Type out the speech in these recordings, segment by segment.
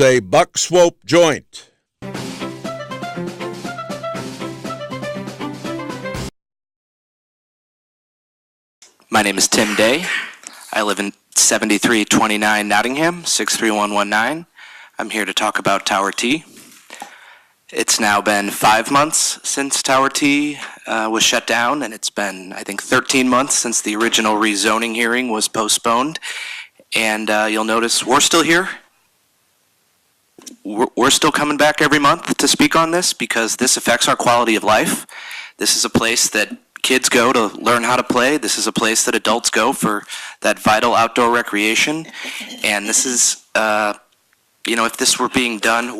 A buck swope joint. My name is Tim Day. I live in 7329 Nottingham, 63119. I'm here to talk about Tower T. It's now been 5 months since Tower T was shut down, and it's been, I think, 13 months since the original rezoning hearing was postponed. And you'll notice we're still here. We're still coming back every month to speak on this because this affects our quality of life. This is a place that kids go to learn how to play. This is a place that adults go for that vital outdoor recreation. And this is, if this were being done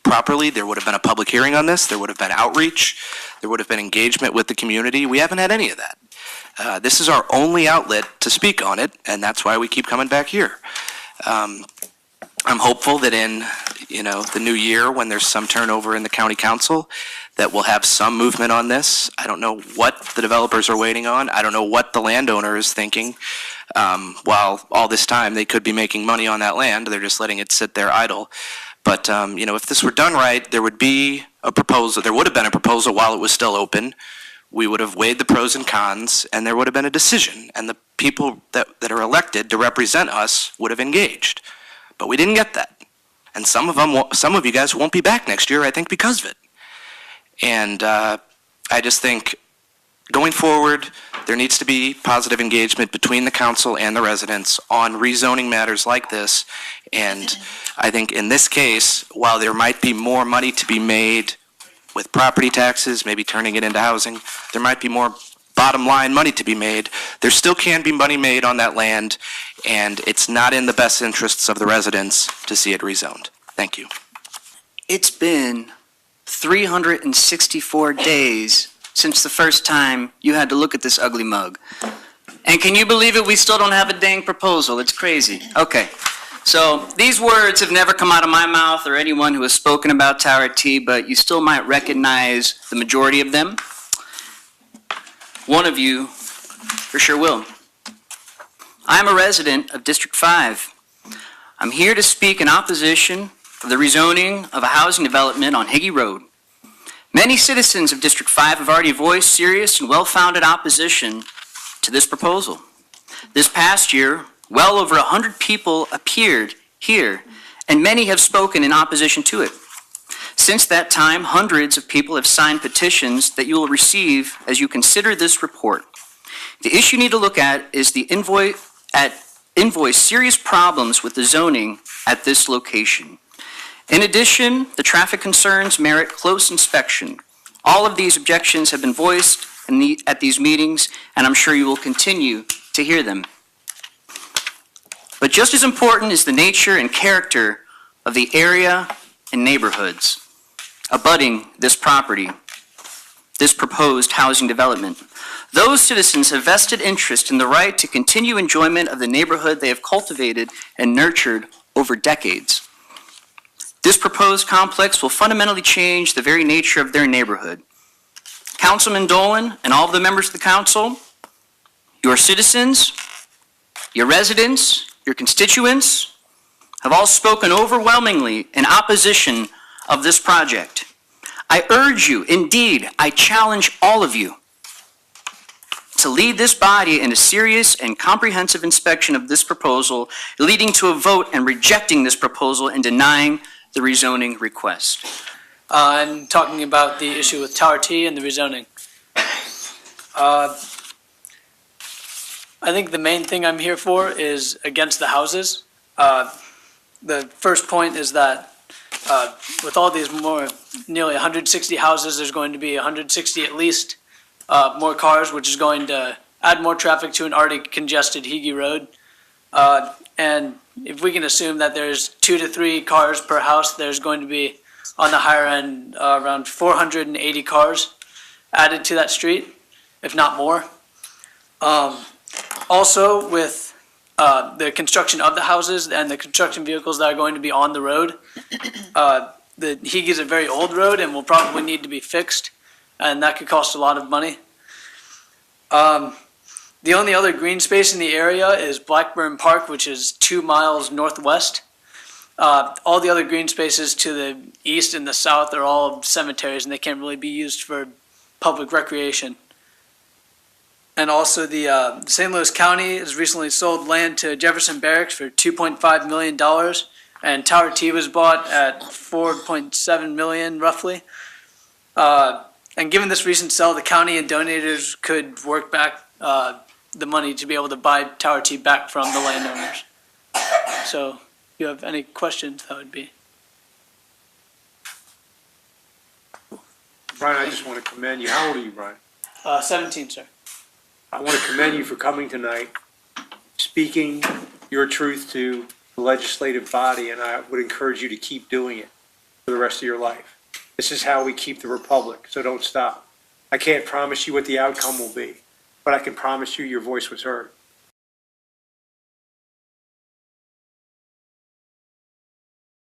properly, there would have been a public hearing on this. There would have been outreach. There would have been engagement with the community. We haven't had any of that. This is our only outlet to speak on it, and that's why we keep coming back here. I'm hopeful that in, the new year, when there's some turnover in the county council, that we'll have some movement on this. I don't know what the developers are waiting on. I don't know what the landowner is thinking. While all this time they could be making money on that land, they're just letting it sit there idle. But, if this were done right, there would be a proposal. There would have been a proposal while it was still open. We would have weighed the pros and cons, and there would have been a decision. And the people that are elected to represent us would have engaged. But we didn't get that. And some of you guys won't be back next year, I think, because of it. And I just think going forward, there needs to be positive engagement between the council and the residents on rezoning matters like this. And I think in this case, while there might be more money to be made with property taxes, maybe turning it into housing, there might be more bottom line money to be made. There still can be money made on that land, and it's not in the best interests of the residents to see it rezoned. Thank you. It's been 364 days since the first time you had to look at this ugly mug. And can you believe it? We still don't have a dang proposal. It's crazy. Okay. So these words have never come out of my mouth or anyone who has spoken about Tower T, but you still might recognize the majority of them. One of you for sure will. I'm a resident of District 5. I'm here to speak in opposition of the rezoning of a housing development on Higgy Road. Many citizens of District 5 have already voiced serious and well-founded opposition to this proposal. This past year, well over 100 people appeared here, and many have spoken in opposition to it. Since that time, hundreds of people have signed petitions that you will receive as you consider this report. The issue you need to look at is the invoice serious problems with the zoning at this location. In addition, the traffic concerns merit close inspection. All of these objections have been voiced at these meetings, and I'm sure you will continue to hear them. But just as important is the nature and character of the area and neighborhoods abutting this property, this proposed housing development. Those citizens have vested interest in the right to continue enjoyment of the neighborhood they have cultivated and nurtured over decades. This proposed complex will fundamentally change the very nature of their neighborhood. Councilman Dolan and all of the members of the council, your citizens, your residents, your constituents have all spoken overwhelmingly in opposition of this project. I urge you, indeed, I challenge all of you to lead this body in a serious and comprehensive inspection of this proposal, leading to a vote and rejecting this proposal and denying the rezoning request. I'm talking about the issue with Tower T and the rezoning. I think the main thing I'm here for is against the houses. The first point is that with all these nearly 160 houses, there's going to be 160 at least more cars, which is going to add more traffic to an already congested Higgy Road. And if we can assume that there's 2 to 3 cars per house, there's going to be, on the higher end, around 480 cars added to that street, if not more. Also, with the construction of the houses and the construction vehicles that are going to be on the road, the Higgy is a very old road and will probably need to be fixed, and that could cost a lot of money. The only other green space in the area is Blackburn Park, which is 2 miles northwest. All the other green spaces to the east and the south are all cemeteries, and they can't really be used for public recreation. And also, the St. Louis County has recently sold land to Jefferson Barracks for $2.5 million, and Tower T was bought at $4.7 million, roughly. And given this recent sale, the county and donators could work back the money to be able to buy Tower T back from the landowners. So, if you have any questions, that would be. Brian, I just want to commend you. How old are you, Brian? 17, sir. I want to commend you for coming tonight, speaking your truth to the legislative body, and I would encourage you to keep doing it for the rest of your life. This is how we keep the republic, so don't stop. I can't promise you what the outcome will be, but I can promise you your voice was heard.